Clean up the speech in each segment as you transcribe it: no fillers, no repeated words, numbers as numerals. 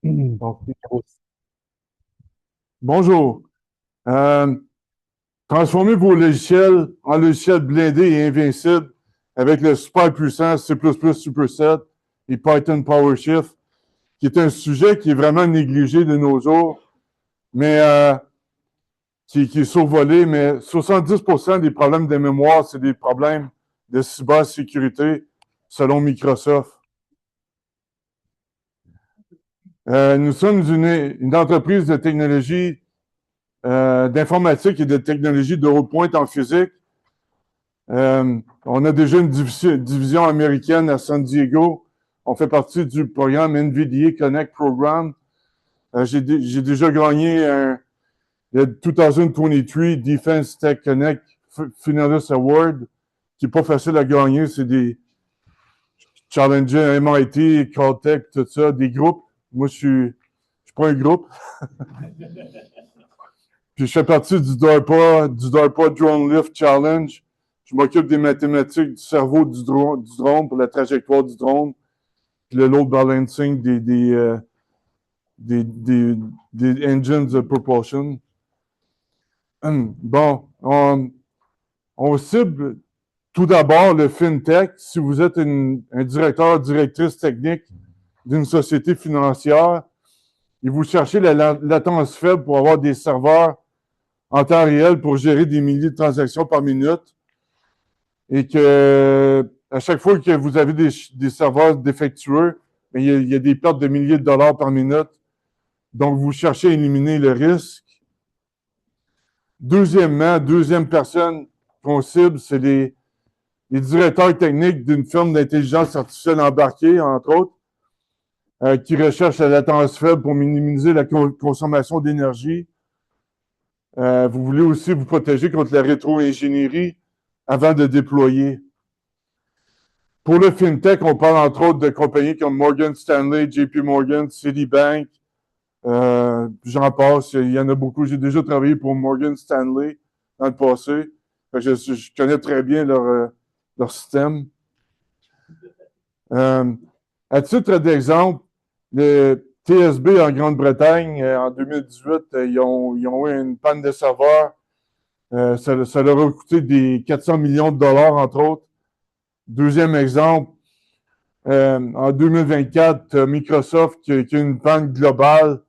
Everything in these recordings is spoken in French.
Donc, bonjour. Euh, Transformez vos logiciels en logiciels blindés et invincibles avec le super puissant C++ Superset et Python PowerShift, qui est un sujet qui est vraiment négligé de nos jours, mais qui est survolé. Mais 70% des problèmes de mémoire, c'est des problèmes de cybersécurité, selon Microsoft. Nous sommes une entreprise de technologie d'informatique et de technologie de haute pointe en physique. On a déjà une division américaine à San Diego. On fait partie du programme NVDA Connect Program. J'ai déjà gagné le 2023 Defense Tech Connect Finalist Award, qui n'est pas facile à gagner. C'est des challenges MIT, Caltech, tout ça, des groupes. Moi, je suis pas un groupe. Puis je fais partie du DARPA Drone Lift Challenge. Je m'occupe des mathématiques du cerveau du drone pour la trajectoire du drone, puis le load balancing des engines de propulsion. Bon, on cible tout d'abord le FinTech. Si vous êtes un directeur, directrice technique d'une société financière et vous cherchez la latence faible pour avoir des serveurs en temps réel pour gérer des milliers de transactions par minute, et que à chaque fois que vous avez des serveurs défectueux, il y a des pertes de milliers de dollars par minute. Donc, vous cherchez à éliminer le risque. Deuxièmement, deuxième personne qu'on cible, c'est les directeurs techniques d'une firme d'intelligence artificielle embarquée, entre autres, qui recherchent la latence faible pour minimiser la consommation d'énergie. Vous voulez aussi vous protéger contre la rétro-ingénierie avant de déployer. Pour le FinTech, on parle entre autres de compagnies comme Morgan Stanley, JP Morgan, Citibank, j'en passe, il y en a beaucoup. J'ai déjà travaillé pour Morgan Stanley dans le passé. Je connais très bien leur système. À titre d'exemple, le TSB en Grande-Bretagne, en 2018, ils ont eu une panne de serveur. Ça leur a coûté des 400 millions de dollars, entre autres. Deuxième exemple, en 2024, Microsoft qui a une panne globale,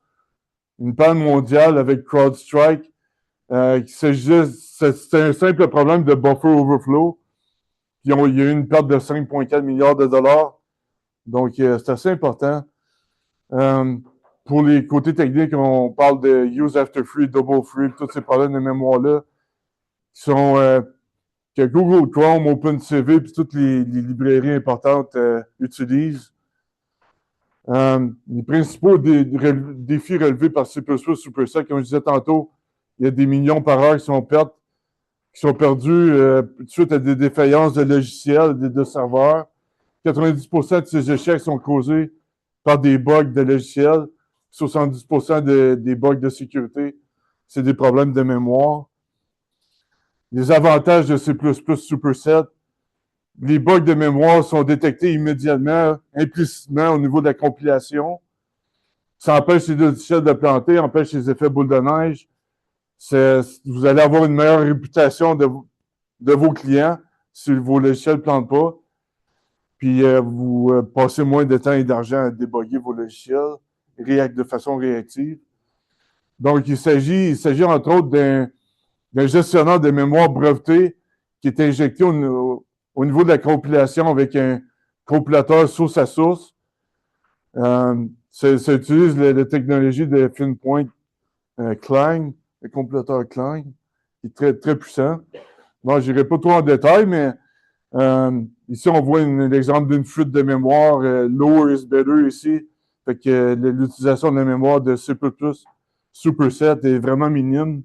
une panne mondiale avec CrowdStrike. C'était un simple problème de buffer overflow. Puis il y a eu une perte de 5,4 milliards de dollars. Donc, c'est assez important. Pour les côtés techniques, on parle de use after free, double free, tous ces problèmes de mémoire-là qui sont que Google Chrome, OpenCV, puis toutes les librairies importantes utilisent. Les principaux défis relevés par C++ Superset, comme je disais tantôt, il y a des millions par heure qui sont perdus suite à des défaillances de logiciels, de serveurs. 90% de ces échecs sont causés par des bugs de logiciels. 70% des bugs de sécurité, c'est des problèmes de mémoire. Les avantages de C++ Superset, les bugs de mémoire sont détectés immédiatement, implicitement au niveau de la compilation. Ça empêche les logiciels de planter, empêche les effets boule de neige. Vous allez avoir une meilleure réputation de vos clients si vos logiciels ne plantent pas. Puis vous passez moins de temps et d'argent à déboguer vos logiciels de façon réactive. Donc, il s'agit entre autres d'un gestionnaire de mémoire breveté qui est injecté au niveau de la compilation avec un compilateur source à source. Ça utilise la technologie de FinPoint Clang, le compilateur Clang, qui est très, très puissant. Bon, je n'irai pas trop en détail, mais ici, on voit l'exemple d'une fuite de mémoire. Lower is better ici. Fait que l'utilisation de la mémoire de C++ Superset est vraiment minime.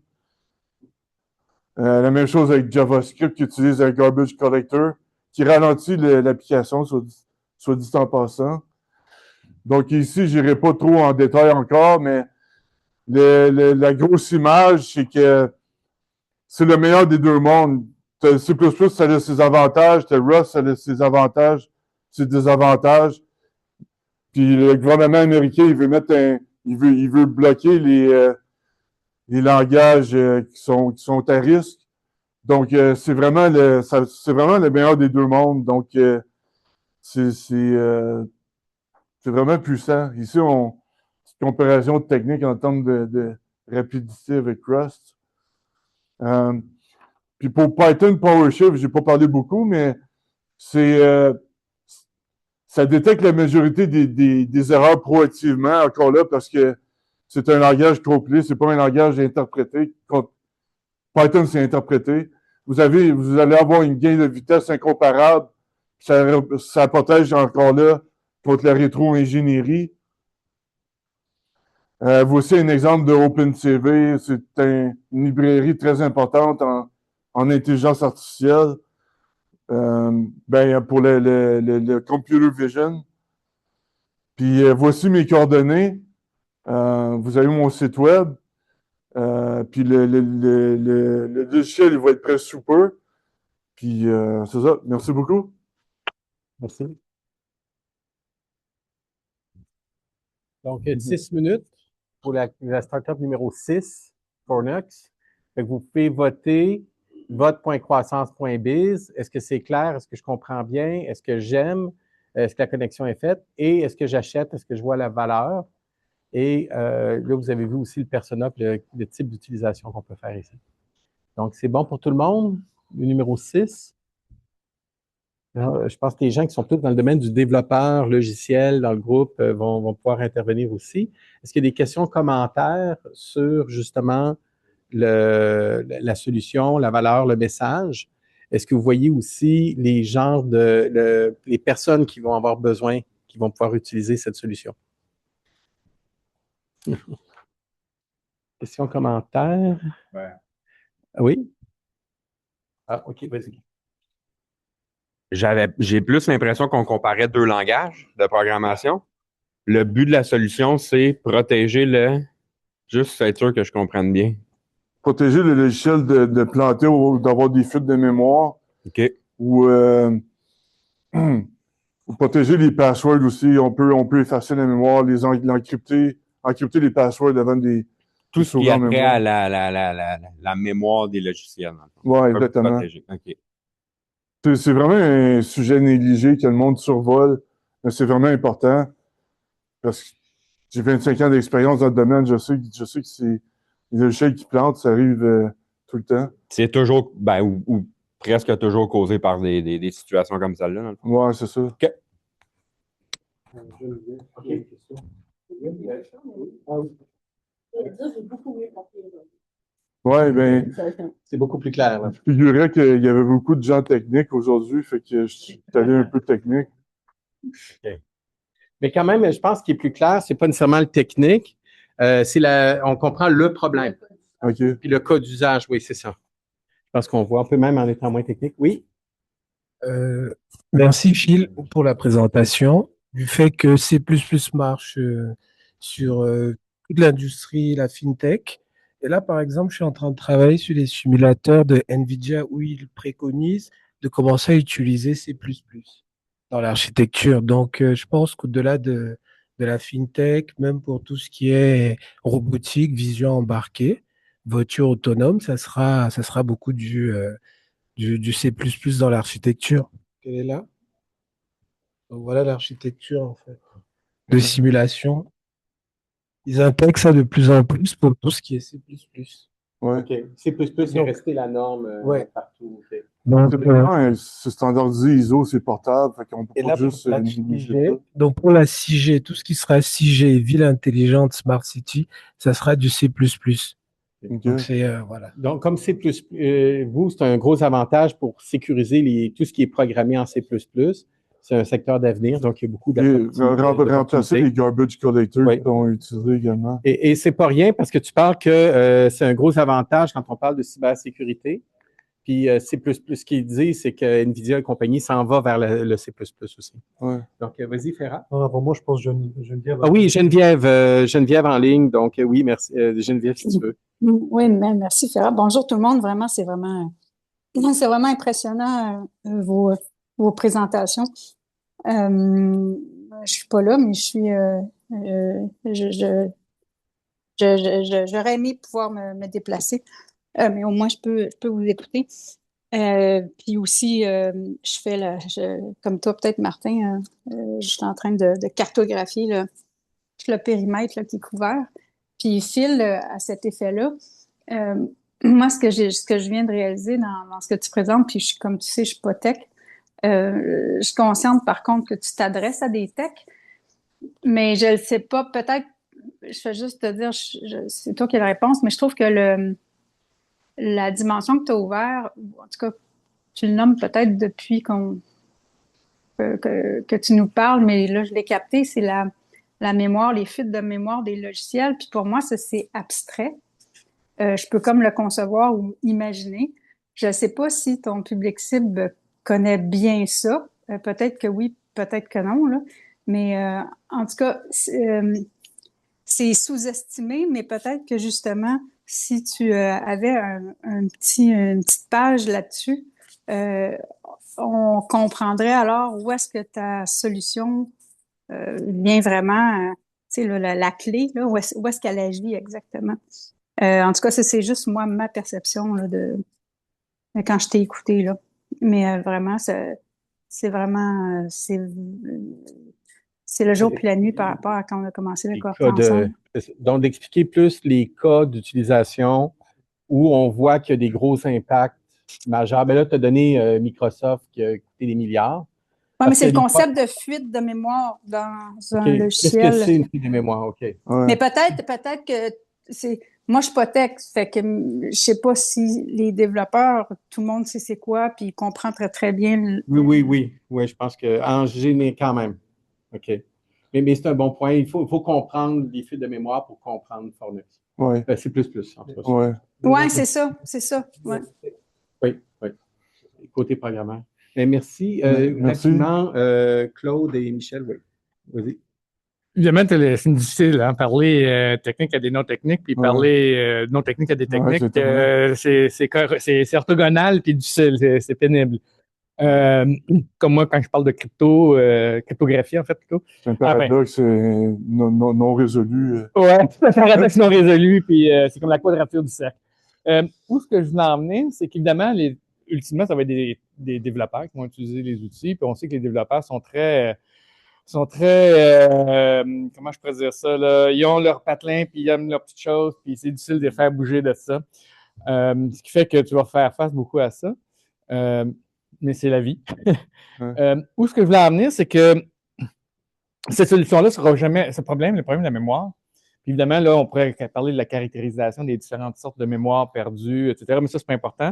La même chose avec JavaScript qui utilise un garbage collector qui ralentit l'application, soit dit en passant. Donc ici, je n'irai pas trop en détail encore, mais la grosse image, c'est que c'est le meilleur des deux mondes. C++, ça a ses avantages, Rust, ça a ses avantages, ses désavantages. Puis le gouvernement américain, il veut bloquer les langages qui sont à risque. Donc, c'est vraiment le meilleur des deux mondes. Donc, c'est vraiment puissant. Ici, c'est une comparaison technique en termes de rapidité avec Rust. Puis pour Python PowerShell, j'ai pas parlé beaucoup, mais ça détecte la majorité des erreurs proactivement, encore là, parce que c'est un langage complet, c'est pas un langage interprété. Python, c'est interprété. Vous allez avoir une gain de vitesse incomparable. Ça protège encore là contre la rétro-ingénierie. Voici un exemple de OpenCV. C'est une librairie très importante en intelligence artificielle. Pour le computer vision. Puis voici mes coordonnées. Vous avez mon site web. Puis le logiciel, il va être prêt sous peu. Puis c'est ça. Merci beaucoup. Merci. Donc, 10 minutes pour la startup numéro 6, Fornex. Vous pouvez voter vote.croissance.biz. Est-ce que c'est clair? Est-ce que je comprends bien? Est-ce que j'aime? Est-ce que la connexion est faite? Et est-ce que j'achète? Est-ce que je vois la valeur? Et là, vous avez vu aussi le persona, le type d'utilisation qu'on peut faire ici. Donc, c'est bon pour tout le monde? Le numéro 6. Je pense que les gens qui sont tous dans le domaine du développeur logiciel dans le groupe vont pouvoir intervenir aussi. Est-ce qu'il y a des questions, commentaires sur justement la solution, la valeur, le message? Est-ce que vous voyez aussi les genres les personnes qui vont avoir besoin, qui vont pouvoir utiliser cette solution? Questions, commentaires? Ouais. Oui? Ah, OK, vas-y. J'ai plus l'impression qu'on comparait deux langages de programmation. Le but de la solution, c'est protéger juste être sûr que je comprenne bien. Protéger le logiciel de planter ou d'avoir des fuites de mémoire. OK. Ou protéger les passwords aussi. On peut effacer la mémoire, encrypter les passwords avant des. Tout ce qui a trait à la mémoire des logiciels. Oui, exactement. OK. C'est vraiment un sujet négligé que le monde survole, mais c'est vraiment important parce que j'ai 25 ans d'expérience dans le domaine. Je sais que c'est les logiciels qui plantent, ça arrive tout le temps. C'est toujours, ou presque toujours causé par des situations comme celle-là. Oui, c'est ça. OK. Oui, bien. C'est beaucoup plus clair. Là. Je figurais qu'il y avait beaucoup de gens techniques aujourd'hui, fait que je suis allé un peu technique. Okay. Mais quand même, je pense qu'il est plus clair, c'est pas nécessairement le technique, on comprend le problème. OK. Puis le cas d'usage, oui, c'est ça. Je pense qu'on voit un peu même en étant moins technique. Oui? Merci Phil pour la présentation. Du fait que C++ marche sur toute l'industrie, la fintech. Et là, par exemple, je suis en train de travailler sur les simulateurs de NVIDIA où ils préconisent de commencer à utiliser C++ dans l'architecture. Donc, je pense qu'au-delà de la fintech, même pour tout ce qui est robotique, vision embarquée, voiture autonome, ça sera beaucoup du C++ dans l'architecture. Elle est là. Donc voilà l'architecture en fait de simulation. Ils intègrent ça de plus en plus pour tout ce qui est C++. Ouais. OK. C++ est resté la norme partout. Okay. Donc, c'est standardisé ISO, c'est portable, fait qu'on peut pas juste négliger ça. Donc pour la 6G, tout ce qui sera 6G, ville intelligente, Smart City, ça sera du C++. Okay. Donc c'est voilà. Donc comme C++, vous, c'est un gros avantage pour sécuriser tout ce qui est programmé en C++. C'est un secteur d'avenir, donc il y a beaucoup d'opportunités. Remplacer les garbage collectors qui sont utilisés également. Et c'est pas rien parce que tu parles que c'est un gros avantage quand on parle de cybersécurité. Puis C++, ce qu'il dit, c'est que NVIDIA et compagnie s'en va vers le C++ aussi. Ouais. Donc, vas-y, Ferrat. Pour moi, je pense Geneviève. Ah oui, Geneviève en ligne. Donc, oui, merci. Geneviève, si tu veux. Oui, merci, Ferrat. Bonjour tout le monde. Vraiment, c'est vraiment impressionnant vos présentations. je suis pas là, mais j'aurais aimé pouvoir me déplacer. Mais au moins, je peux vous écouter. Puis aussi, comme toi, peut-être, Martin, je suis en train de cartographier le périmètre là, qui est couvert. Puis, Phil, à cet effet-là, moi, ce que je viens de réaliser dans ce que tu présentes, puis comme tu sais, je suis pas tech, je suis consciente, par contre, que tu t'adresses à des techs, mais je ne sais pas, peut-être, je vais juste te dire, c'est toi qui as la réponse, mais je trouve que la dimension que tu as ouverte, en tout cas, tu le nommes peut-être depuis que tu nous parles, mais là, je l'ai capté, c'est la mémoire, les fuites de mémoire des logiciels. Puis pour moi, ça, c'est abstrait. Je peux comme le concevoir ou imaginer. Je ne sais pas si ton public cible connaît bien ça. Peut-être que oui, peut-être que non, là. Mais en tout cas, c'est sous-estimé, mais peut-être que justement, si tu avais une petite page là-dessus, on comprendrait alors où est-ce que ta solution vient vraiment, tu sais, la clé, là, où est-ce qu'elle agit exactement. En tout cas, ça, c'est juste moi, ma perception là, de quand je t'ai écouté, là. Mais vraiment, c'est vraiment, c'est le jour puis la nuit par rapport à quand on a commencé le coffre ensemble. Donc, d'expliquer plus les cas d'utilisation où on voit qu'il y a des gros impacts majeurs. Ben là, tu as donné Microsoft qui a coûté des milliards. Oui, mais c'est le concept de fuite de mémoire dans un logiciel. Qu'est-ce que c'est une fuite de mémoire? OK. Ouais. Mais peut-être que c'est. Moi, je suis pas tech, fait que je sais pas si les développeurs, tout le monde sait c'est quoi, puis ils comprennent très, très bien. Oui, je pense qu'en général, quand même. OK. Mais c'est un bon point. Il faut comprendre les fuites de mémoire pour comprendre Fornix. Oui. C'est plus. Oui, c'est ça. Ouais. Oui. Côté programmeur. Mais merci. Merci. Rapidement, Claude et Michel, oui. Vas-y. Évidemment, c'est difficile, hein, parler technique à des non-techniques, puis parler non-technique à des techniques. C'est orthogonal, puis difficile, c'est pénible. Comme moi, quand je parle de cryptographie, en fait, plutôt. C'est un paradoxe non résolu. Ouais, c'est un paradoxe non résolu, puis c'est comme la quadrature du cercle. Où ce que je voulais en venir, c'est qu'évidemment, ultimement, ça va être des développeurs qui vont utiliser les outils, puis on sait que les développeurs sont très comment je pourrais dire ça, là, ils ont leur patelin, puis ils aiment leurs petites choses, puis c'est difficile de les faire bouger de ça. Ce qui fait que tu vas faire face beaucoup à ça. Mais c'est la vie. Où ce que je voulais en venir, c'est que cette solution-là ne sera jamais le problème de la mémoire. Puis évidemment, là, on pourrait parler de la caractérisation des différentes sortes de mémoire perdues, etc., mais ça, c'est pas important.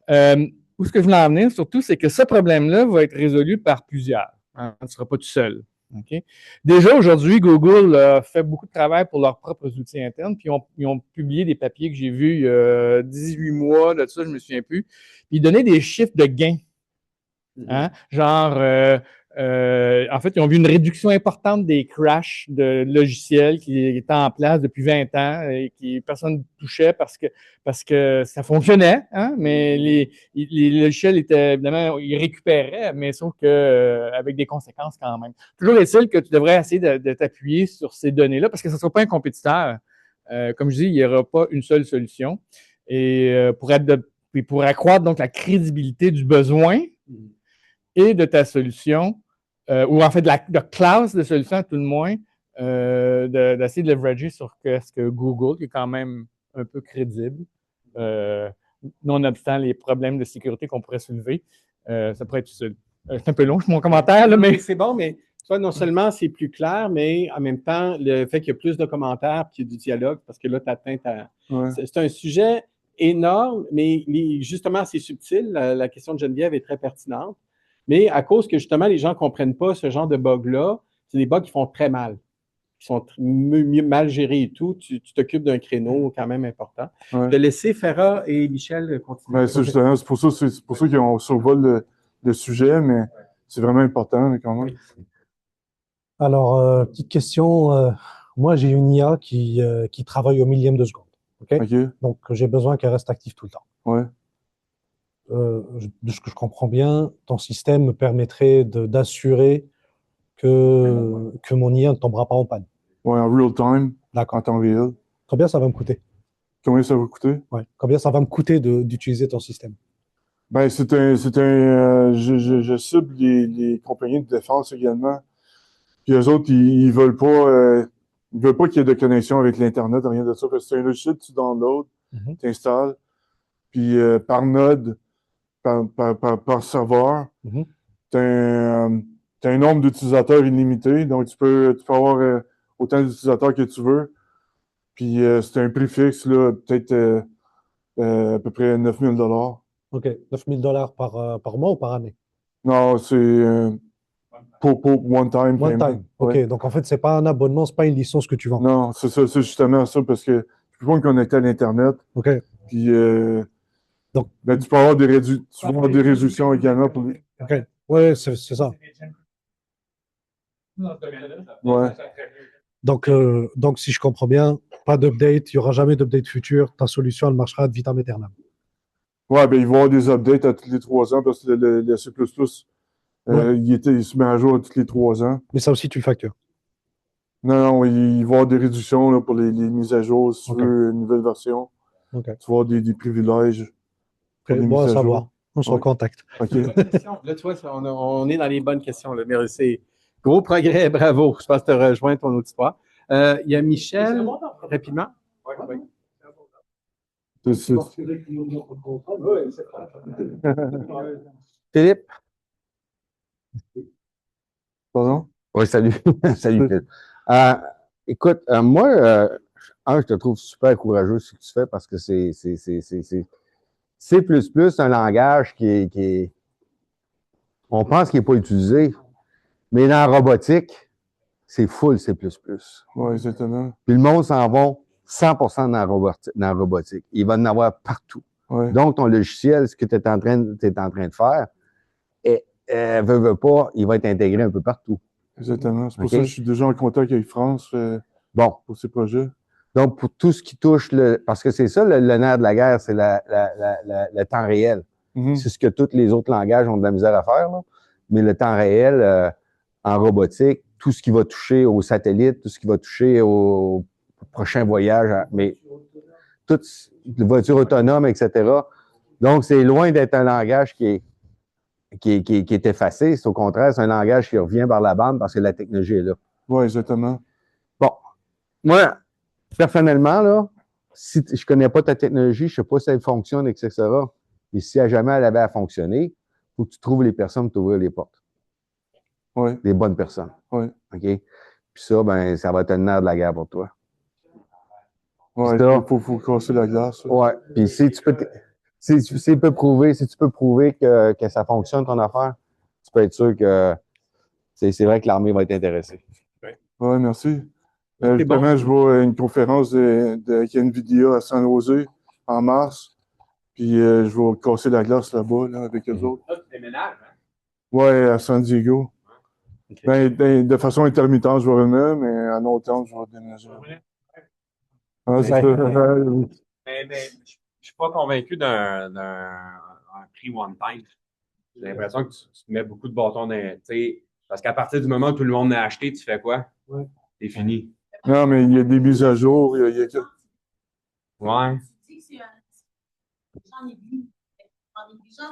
Où ce que je voulais en venir, surtout, c'est que ce problème-là va être résolu par plusieurs. Hein, tu ne seras pas tout seul. Okay? Déjà, aujourd'hui, Google a fait beaucoup de travail pour leurs propres outils internes, puis ils ont publié des papiers que j'ai vus il y a 18 mois, de ça, je ne me souviens plus. Puis ils donnaient des chiffres de gains. Hein? Genre, en fait, ils ont vu une réduction importante des crashs de logiciels qui étaient en place depuis 20 ans et qui personne ne touchait parce que ça fonctionnait, hein? Mais les logiciels étaient, évidemment, ils récupéraient, mais sauf que avec des conséquences quand même. Toujours est-il que tu devrais essayer de t'appuyer sur ces données-là parce que ça ne sera pas un compétiteur. Comme je dis, il n'y aura pas une seule solution. Et pour accroître donc la crédibilité du besoin et de ta solution, ou en fait de la classe de solution à tout le moins, d'essayer de leverager sur ce que Google, qui est quand même un peu crédible, nonobstant les problèmes de sécurité qu'on pourrait soulever, ça pourrait être utile. C'est un peu long, mon commentaire, là, mais... C'est bon, mais toi, non seulement c'est plus clair, mais en même temps, le fait qu'il y a plus de commentaires et qu'il y a du dialogue, parce que là, tu atteins ta... Ouais. C'est un sujet énorme, mais justement, c'est subtil. La question de Geneviève est très pertinente. Mais à cause que, justement, les gens ne comprennent pas ce genre de bugs-là, c'est des bugs qui font très mal, qui sont mal gérés et tout. Tu t'occupes d'un créneau quand même important. Ouais. De laisser Ferra et Michel continuer. Ben, c'est pour ça qu'on survole le sujet, mais c'est vraiment important quand même. Alors, petite question. Moi, j'ai une IA qui travaille au millième de seconde. Okay? Donc, j'ai besoin qu'elle reste active tout le temps. Ouais. De ce que je comprends bien, ton système me permettrait d'assurer que mon IA ne tombera pas en panne. Ouais, en real time, D'accord. en temps réel. Combien ça va me coûter? Combien ça va coûter? Ouais. Combien ça va me coûter d'utiliser ton système? Ben, je cible les compagnies de défense également. Puis eux autres, ils veulent pas qu'il y ait de connexion avec l'Internet, rien de ça, parce que c'est un logiciel que tu downloads, tu installes, puis par node, par serveur, tu as un nombre d'utilisateurs illimité, donc tu peux avoir autant d'utilisateurs que tu veux. Puis c'est un prix fixe, là, peut-être à peu près 9 000 $. OK. 9 000 $ par mois ou par année? Non, c'est pour one-time One payment. time. OK. Ouais. Donc, en fait, c'est pas un abonnement, c'est pas une licence que tu vends. Non, c'est ça, c'est justement ça, parce que je peux pas me connecter à l'Internet. OK. Puis Donc, ben, tu vas avoir des résolutions également pour les. OK. Ouais, c'est ça. Ouais. Donc, si je comprends bien, pas d'update, il n'y aura jamais d'update futur. Ta solution, elle marchera ad vitam aeternam. Ouais, ben, ils vont avoir des updates à tous les 3 ans parce que le C++, il se met à jour à tous les 3 ans. Mais ça aussi, tu le factures. Non, ils vont avoir des réductions là, pour les mises à jour si tu OK. veux une nouvelle version. OK. Tu vas avoir des privilèges pour les Bon à mises à savoir. jour. On se Ouais. recontacte. OK. Là, tu vois, on est dans les bonnes questions. Là. Merci. Gros progrès, bravo. Je pense que tu as rejoint ton auditoire. Il y a Michel, rapidement. Philippe. Pardon? Oui, salut. Salut, Phil. Écoute, moi, je te trouve super courageux ce que tu fais parce que c'est C++, un langage qui est on pense qu'il n'est pas utilisé, mais dans la robotique, c'est full C++. Oui, exactement. Puis le monde s'en va 100% dans la robotique. Il va en avoir partout. Ouais. Donc, ton logiciel, ce que tu es en train de faire, veut pas, il va être intégré un peu partout. Exactement. C'est pour ça que je suis déjà en contact avec France pour ces projets. Donc, pour tout ce qui touche parce que c'est ça le nerf de la guerre, c'est le temps réel. C'est ce que tous les autres langages ont de la misère à faire, là. Mais le temps réel, en robotique, tout ce qui va toucher aux satellites, tout ce qui va toucher au prochain voyage, mais toute voiture autonome, etc. Donc, c'est loin d'être un langage qui est effacé. C'est au contraire, c'est un langage qui revient par la bande parce que la technologie est là. Oui, exactement. Bon. Moi, personnellement, là, si je connais pas ta technologie, je sais pas si elle fonctionne, etc. Et si jamais elle avait à fonctionner, il faut que tu trouves les personnes pour t'ouvrir les portes. Oui. Les bonnes personnes. Oui. OK? Puis ça, ben, ça va être le nerf de la guerre pour toi. Oui, il faut casser la glace. Oui. Puis si tu peux prouver que ça fonctionne, ton affaire, tu peux être sûr que c'est vrai que l'armée va être intéressée. Oui, merci. Justement, je vois une conférence avec NVIDIA à San Jose en mars. Puis je vais casser la glace là-bas avec eux autres. Là, tu déménages, hein? Oui, à San Diego. Okay. Ben, de façon intermittente, je vais revenir, mais à long terme, je vais déménager. Mais je ne suis pas convaincu d'un prix one time. J'ai l'impression que tu te mets beaucoup de bâtons dans. Parce qu'à partir du moment où tout le monde l'a acheté, tu fais quoi? Ouais. C'est fini. Non, mais il y a des mises à jour. Ouais.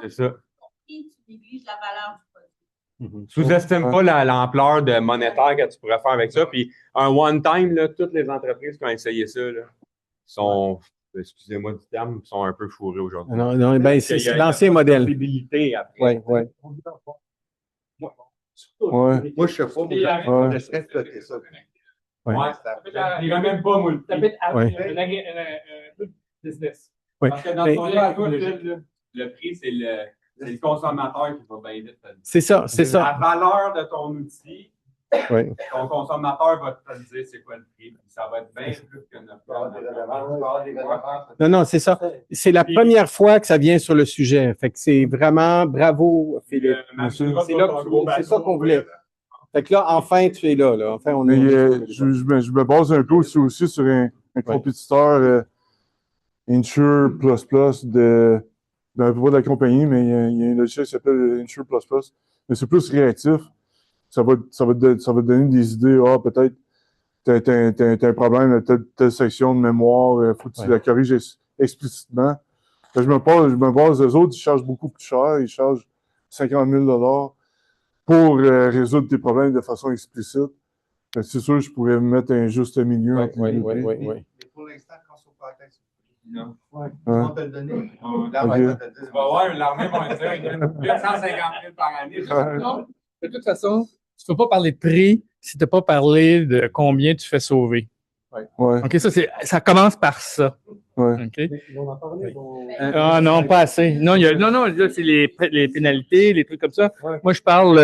C'est ça. Sous-estime pas l'ampleur de monétaire que tu pourrais faire avec ça. Puis un one-time, là, toutes les entreprises qui ont essayé ça là, sont, excusez-moi du terme, sont un peu fourrées aujourd'hui. Non, ben, c'est l'ancien modèle. Oui. Ouais. Moi, je sais pas. Je laisserais flotter ça. Ouais. Il n'y a même pas, moi, le business. Parce que dans ton cas, le prix, c'est le consommateur qui va bien vite. C'est ça. La valeur de ton outil, ton consommateur va te dire c'est quoi le prix. Ça va être bien plus que notre. Non, c'est ça. C'est la première fois que ça vient sur le sujet. Fait que c'est vraiment bravo, Philippe. C'est ça qu'on voulait. Fait que là, enfin, tu es là. Enfin, je me base un peu aussi sur un compétiteur Insure Plus de peu de la compagnie, mais il y a un logiciel qui s'appelle Insure Plus. Mais c'est plus réactif. ça va te donner des idées. Ah, peut-être t'as un problème de telle section de mémoire, il faut que tu la corriges explicitement. Je me base, eux autres, ils chargent beaucoup plus cher, ils chargent 50 000 pour résoudre tes problèmes de façon explicite. C'est sûr, je pourrais mettre un juste milieu. Oui. Mais pour l'instant, quand on parle de non. On va te le donner. Tu vas voir, l'armée va dire 250 000 par année. Non, de toute façon, tu ne peux pas parler de prix si tu n'as pas parlé de combien tu fais sauver. OK, ça commence par ça. OK? On en parlait, Ah non, pas assez. Non, là, c'est les pénalités, les trucs comme ça. Moi, je parle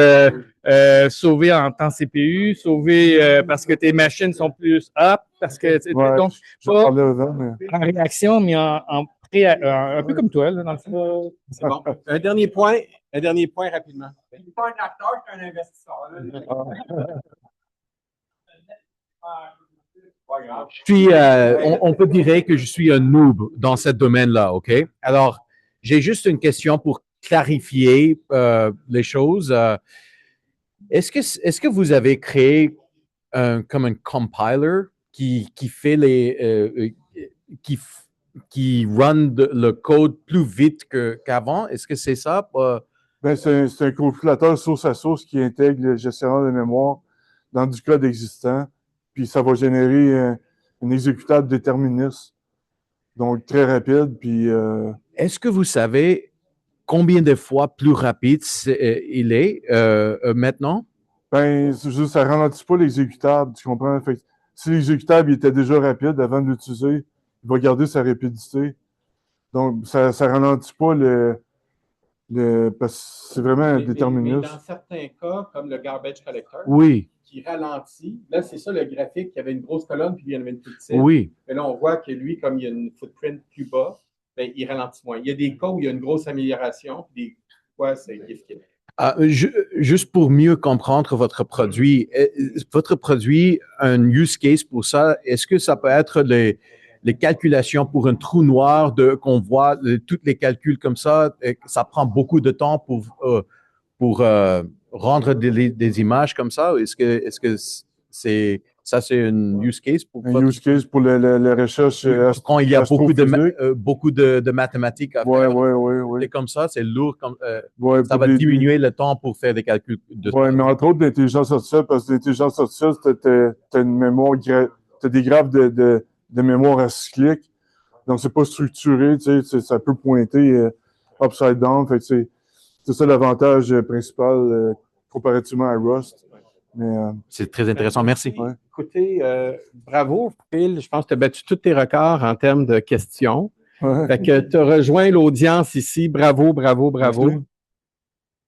sauver en temps CPU, sauver parce que tes machines sont plus up, parce que donc pas en réaction, mais en pré, un peu comme toi, là, dans le fond. C'est bon. Un dernier point rapidement. Je ne suis pas un acteur, je suis un investisseur. On peut dire que je suis un noob dans ce domaine-là, OK? Alors, j'ai juste une question pour clarifier les choses. Est-ce que vous avez créé comme un compiler qui fait qui run le code plus vite qu'avant? Est-ce que c'est ça? C'est un calculateur source à source qui intègre le gestionnaire de mémoire dans du code existant. Puis ça va générer un exécutable déterministe. Donc, très rapide. Puis, est-ce que vous savez combien de fois plus rapide il est maintenant? Ben, c'est juste, ça ne ralentit pas l'exécutable, tu comprends? Fait que si l'exécutable était déjà rapide avant de l'utiliser, il va garder sa rapidité. Donc, ça ne ralentit pas parce que c'est vraiment un déterministe. Mais dans certains cas, comme le garbage collector, oui, qui ralentit. Là, c'est ça le graphique. Il y avait une grosse colonne, puis il y en avait une petite. Oui. Mais là, on voit que lui, comme il y a une footprint plus bas, bien, il ralentit moins. Il y a des cas où il y a une grosse amélioration, puis des fois, c'est kiff-kiff. Juste pour mieux comprendre votre produit un use case pour ça, est-ce que ça peut être les calculations pour un trou noir qu'on voit, tous les calculs comme ça prend beaucoup de temps pour rendre des images comme ça? Est-ce que c'est un use case use case pour la recherche quand il y a beaucoup de mathématiques à faire? Oui. C'est comme ça, c'est lourd. Ça va diminuer le temps pour faire des calculs. Oui, mais entre autres, l'intelligence artificielle, parce que l'intelligence artificielle, t'as une mémoire, t'as des graphes de mémoire acyclique. Donc, c'est pas structuré, tu sais, ça peut pointer upside down. Fait que c'est ça l'avantage principal comparativement à Rust. C'est très intéressant. Merci. Ouais. Écoutez, bravo, Phil. Je pense que tu as battu tous tes records en termes de questions. Ouais. Fait que tu as rejoint l'audience ici. Bravo.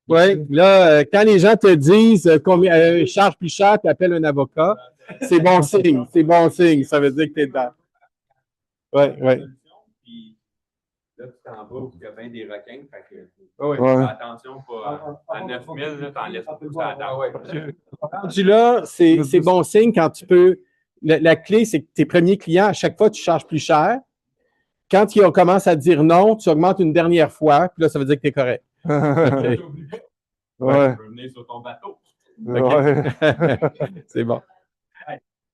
Oui, là, quand les gens te disent combien charge plus cher, tu appelles un avocat, c'est bon signe. C'est bon signe. Ça veut dire que tu es dedans. Oui. Puis là, tu t'en vas, il y a bien des requins. Fait que, Ouais. attention, pas à 9 000, t'en laisses plus à la Rendu là, c'est bon signe quand tu peux. La clé, c'est que tes premiers clients, à chaque fois, tu charges plus cher. Quand ils commencent à dire non, tu augmentes une dernière fois, puis là, ça veut dire que tu es correct. Ouais. Tu peux venir sur ton bateau. Ouais. C'est bon.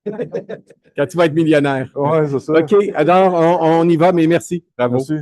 Quand tu vas être millionnaire. Ouais, c'est ça. OK, alors on y va, mais merci. Bravo. Merci.